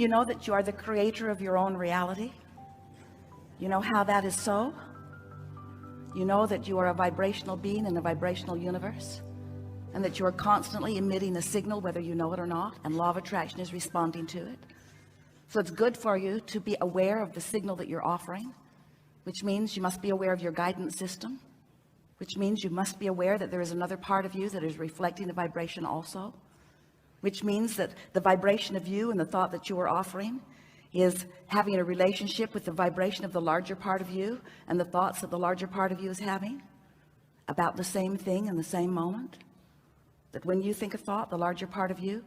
You know that you are the creator of your own reality. You know how that is so. You know that you are a vibrational being in a vibrational universe, and that you are constantly emitting a signal whether you know it or not, and law of attraction is responding to it. So it's good for you to be aware of the signal that you're offering, which means you must be aware of your guidance system, which means you must be aware that there is another part of you that is reflecting the vibration also, which means that the vibration of you and the thought that you are offering is having a relationship with the vibration of the larger part of you and the thoughts that the larger part of you is having about the same thing in the same moment. That when you think a thought, the larger part of you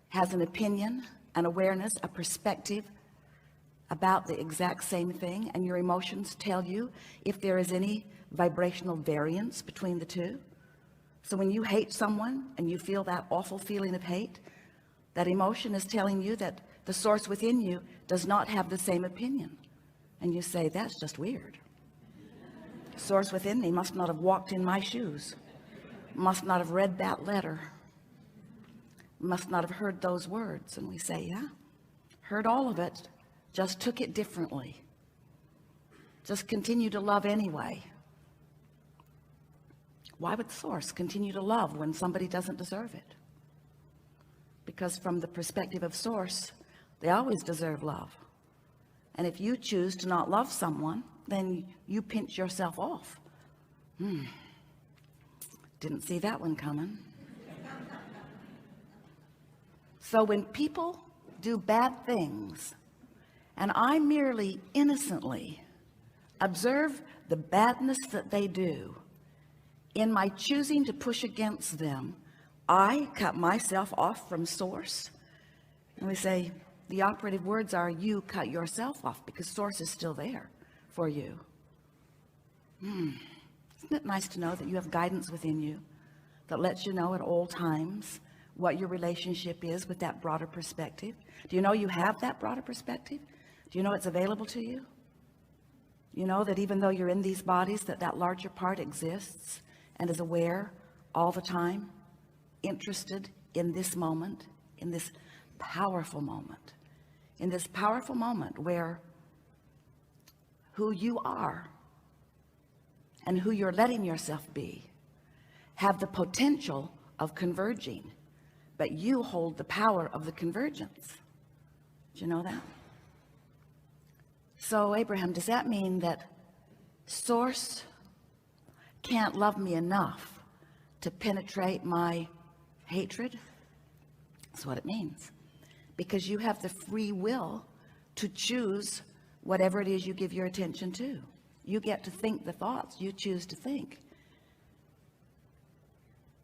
has an opinion, an awareness, a perspective about the exact same thing, and your emotions tell you if there is any vibrational variance between the two. So when you hate someone and you feel that awful feeling of hate, that emotion is telling you that the source within you does not have the same opinion. And you say, that's just weird. Source within me must not have walked in my shoes, must not have read that letter, must not have heard those words. And we say, yeah, heard all of it, just took it differently, just continue to love anyway. Why would source continue to love when somebody doesn't deserve it? Because from the perspective of source, they always deserve love. And if you choose to not love someone, then you pinch yourself off. Didn't see that one coming. So when people do bad things, and I merely innocently observe the badness that they do, in my choosing to push against them, I cut myself off from source. And we say, the operative words are, you cut yourself off, because source is still there for you. Isn't it nice to know that you have guidance within you that lets you know at all times what your relationship is with that broader perspective? Do you know you have that broader perspective? Do you know it's available to you? You know that even though you're in these bodies, that larger part exists and is aware all the time, interested in this moment, in this powerful moment, where who you are and who you're letting yourself be have the potential of converging, but you hold the power of the convergence. Do you know that? So Abraham, does that mean that source can't love me enough to penetrate my hatred? That's what it means, because you have the free will to choose whatever it is you give your attention to. You get to think the thoughts you choose to think.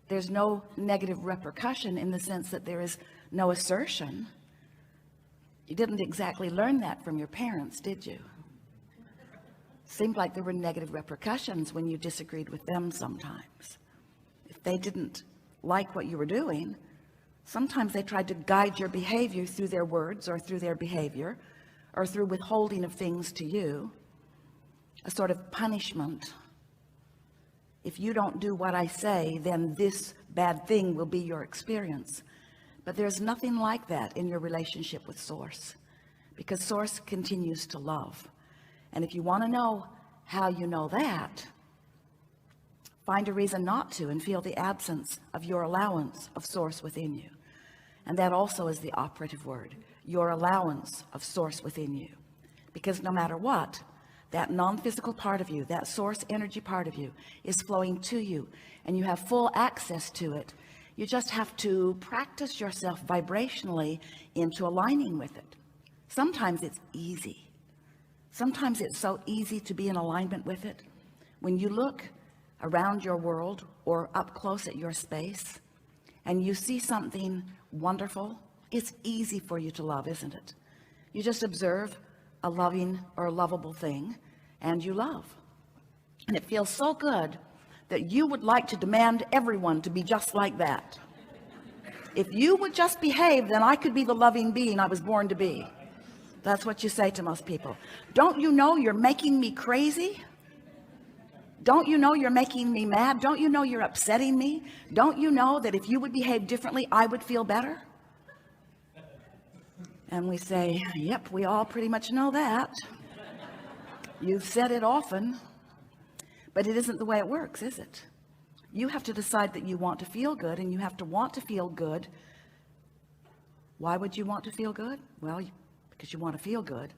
There's no negative repercussion in the sense that there is no assertion. You didn't exactly learn that from your parents, did you? Seemed like there were negative repercussions when you disagreed with them sometimes. If they didn't like what you were doing, sometimes they tried to guide your behavior through their words or through their behavior or through withholding of things to you, a sort of punishment. If you don't do what I say, then this bad thing will be your experience. But there's nothing like that in your relationship with source, because source continues to love. And if you want to know how you know that, find a reason not to and feel the absence of your allowance of source within you. And that also is the operative word, your allowance of source within you. Because no matter what, that non-physical part of you, that source energy part of you is flowing to you, and you have full access to it. You just have to practice yourself vibrationally into aligning with it. Sometimes it's easy. Sometimes it's so easy to be in alignment with it. When you look around your world or up close at your space and you see something wonderful, it's easy for you to love, isn't it? You just observe a loving or a lovable thing and you love. And it feels so good that you would like to demand everyone to be just like that. If you would just behave, then I could be the loving being I was born to be. That's what you say to most people. Don't you know you're making me crazy? Don't you know you're making me mad? Don't you know you're upsetting me? Don't you know that if you would behave differently, I would feel better? And we say, yep, we all pretty much know that. You've said it often, but it isn't the way it works, is it? You have to decide that you want to feel good, and you have to want to feel good. Why would you want to feel good? Well, because you want to feel good.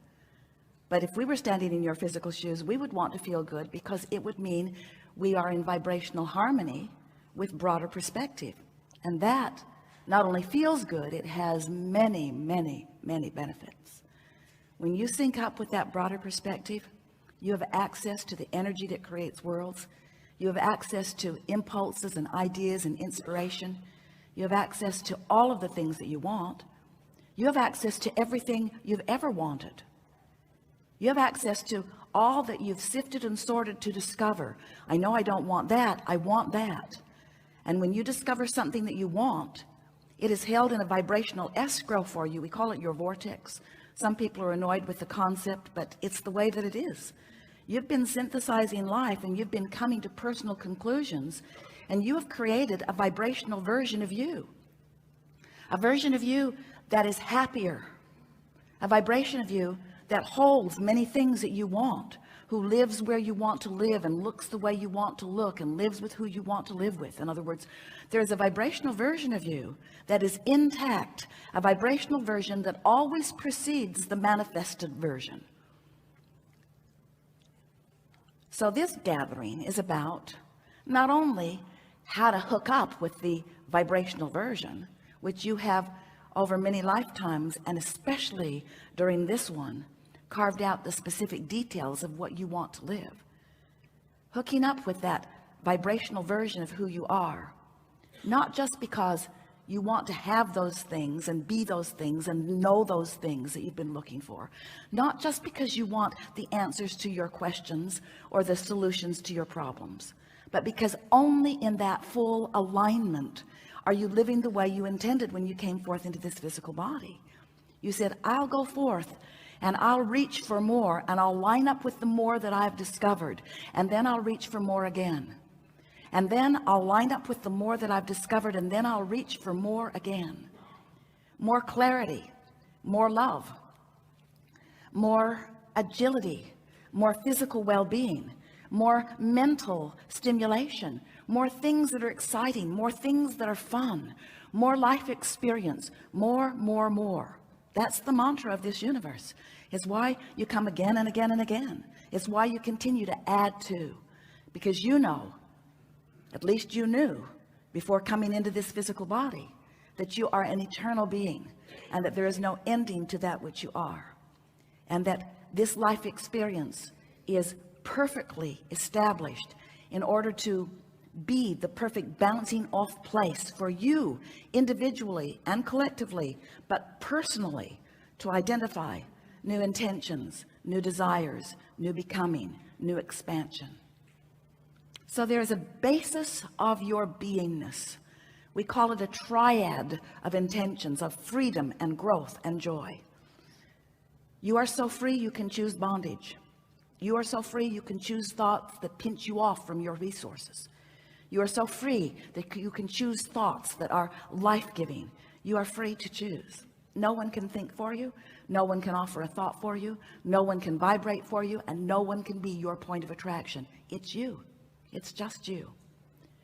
But if we were standing in your physical shoes, we would want to feel good because it would mean we are in vibrational harmony with broader perspective. And that not only feels good, it has many, many, many benefits. When you sync up with that broader perspective, you have access to the energy that creates worlds. You have access to impulses and ideas and inspiration. You have access to all of the things that you want. You have access to everything you've ever wanted. You have access to all that you've sifted and sorted to discover. I know I don't want that. I want that. And when you discover something that you want, it is held in a vibrational escrow for you. We call it your vortex. Some people are annoyed with the concept, but it's the way that it is. You've been synthesizing life, and you've been coming to personal conclusions, and you have created a vibrational version of you. A version of you that is happier. A vibration of you that holds many things that you want, who lives where you want to live and looks the way you want to look and lives with who you want to live with. In other words, there's a vibrational version of you that is intact, a vibrational version that always precedes the manifested version. So this gathering is about not only how to hook up with the vibrational version, which you have over many lifetimes, and especially during this one, carved out the specific details of what you want to live. Hooking up with that vibrational version of who you are, not just because you want to have those things and be those things and know those things that you've been looking for, not just because you want the answers to your questions or the solutions to your problems, but because only in that full alignment are you living the way you intended when you came forth into this physical body. You said, I'll go forth and I'll reach for more, and I'll line up with the more that I've discovered, and then I'll reach for more again, and then I'll line up with the more that I've discovered, and then I'll reach for more again. More clarity, more love, more agility, more physical well-being, more mental stimulation, more things that are exciting, more things that are fun, more life experience, more. That's the mantra of this universe. It's why you come again and again and again. It's why you continue to add to, because you know, at least you knew before coming into this physical body, that you are an eternal being, and that there is no ending to that which you are, and that this life experience is perfectly established in order to be the perfect bouncing off place for you individually and collectively, but personally, to identify new intentions, new desires, new becoming, new expansion. So there's a basis of your beingness. We call it a triad of intentions of freedom and growth and joy. You are so free you can choose bondage. You are so free you can choose thoughts that pinch you off from your resources. You are so free that you can choose thoughts that are life-giving. You are free to choose. No one can think for you. No one can offer a thought for you. No one can vibrate for you, and no one can be your point of attraction. It's you. It's just you.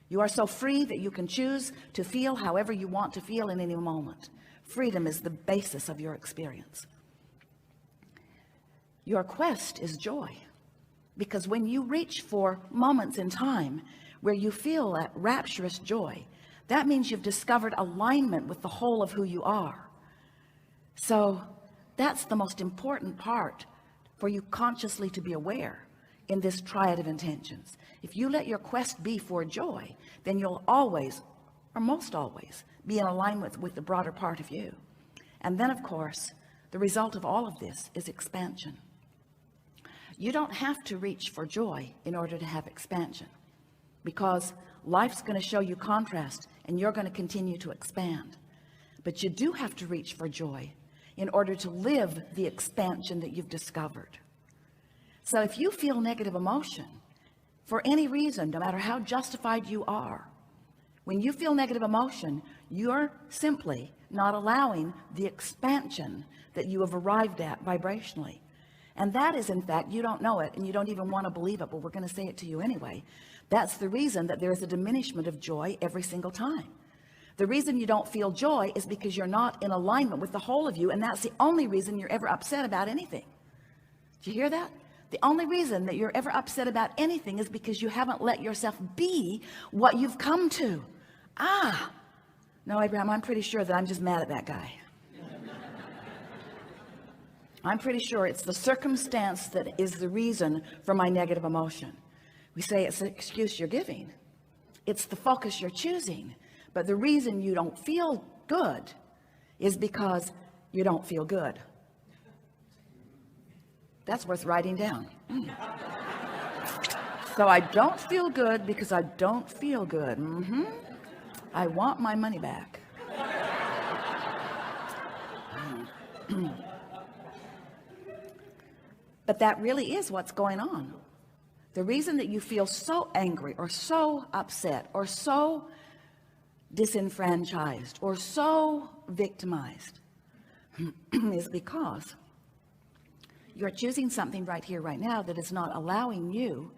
You are so free that you can choose to feel however you want to feel in any moment. Freedom is the basis of your experience. Your quest is joy, because when you reach for moments in time where you feel that rapturous joy, that means you've discovered alignment with the whole of who you are. So that's the most important part for you consciously to be aware in this triad of intentions. If you let your quest be for joy, then you'll always, or most always, be in alignment with the broader part of you. And then, of course, the result of all of this is expansion. You don't have to reach for joy in order to have expansion, because life's going to show you contrast and you're going to continue to expand. But you do have to reach for joy in order to live the expansion that you've discovered. So if you feel negative emotion for any reason, no matter how justified you are, When you feel negative emotion, you're simply not allowing the expansion that you have arrived at vibrationally. And that is, in fact, you don't know it and you don't even want to believe it, but we're going to say it to you anyway. That's the reason that there is a diminishment of joy every single time. The reason you don't feel joy is because you're not in alignment with the whole of you, and that's the only reason you're ever upset about anything. Did you hear that? The only reason that you're ever upset about anything is because you haven't let yourself be what you've come to. No, Abraham, I'm pretty sure that I'm just mad at that guy. I'm pretty sure it's the circumstance that is the reason for my negative emotion. We say it's an excuse you're giving. It's the focus you're choosing. But the reason you don't feel good is because you don't feel good. That's worth writing down. So I don't feel good because I don't feel good. I want my money back. But that really is what's going on. The reason that you feel so angry or so upset or so disenfranchised or so victimized is because you're choosing something right here, right now, that is not allowing you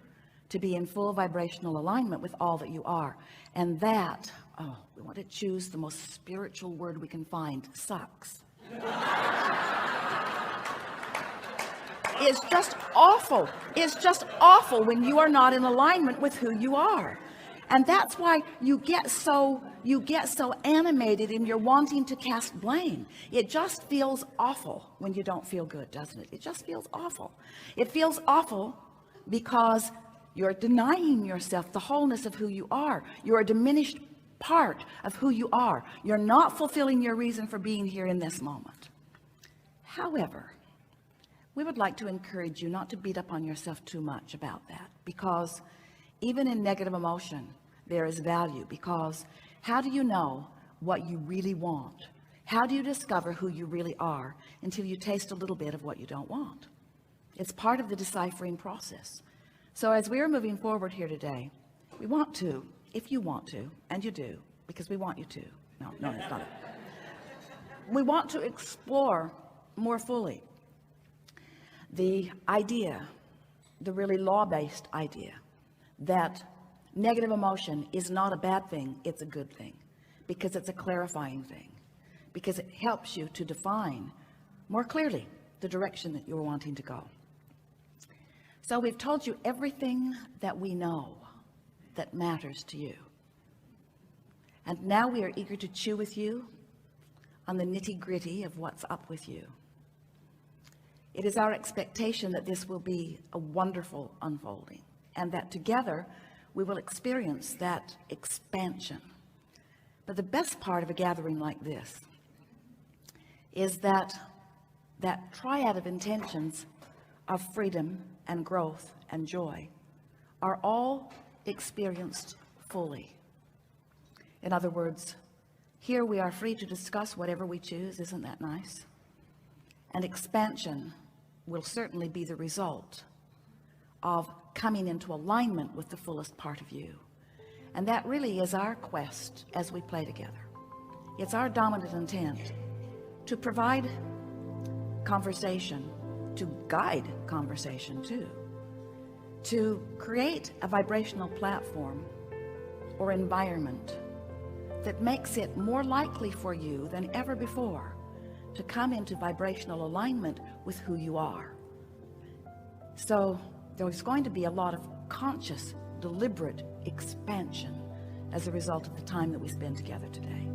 to be in full vibrational alignment with all that you are. And that, we want to choose the most spiritual word we can find, sucks. It's just awful. It's just awful when you are not in alignment with who you are. And that's why you get so animated in your wanting to cast blame. It just feels awful when you don't feel good, doesn't it? It just feels awful. It feels awful because you're denying yourself the wholeness of who you are. You're a diminished part of who you are. You're not fulfilling your reason for being here in this moment. However, we would like to encourage you not to beat up on yourself too much about that, because even in negative emotion, there is value. Because how do you know what you really want? How do you discover who you really are until you taste a little bit of what you don't want? It's part of the deciphering process. So as we are moving forward here today, we want to, if you want to, and you do, because we want you to. No, that's not it. We want to explore more fully the idea, the really law-based idea, that negative emotion is not a bad thing, it's a good thing, because it's a clarifying thing, because it helps you to define more clearly the direction that you're wanting to go. So we've told you everything that we know that matters to you. And now we are eager to chew with you on the nitty-gritty of what's up with you. It is our expectation that this will be a wonderful unfolding, and that together we will experience that expansion. But the best part of a gathering like this is that triad of intentions of freedom and growth and joy are all experienced fully. In other words, here we are free to discuss whatever we choose. Isn't that nice? And expansion will certainly be the result of coming into alignment with the fullest part of you. And that really is our quest as we play together. It's our dominant intent to provide conversation, to guide conversation too, to create a vibrational platform or environment that makes it more likely for you than ever before to come into vibrational alignment with who you are. So there's going to be a lot of conscious, deliberate expansion as a result of the time that we spend together today.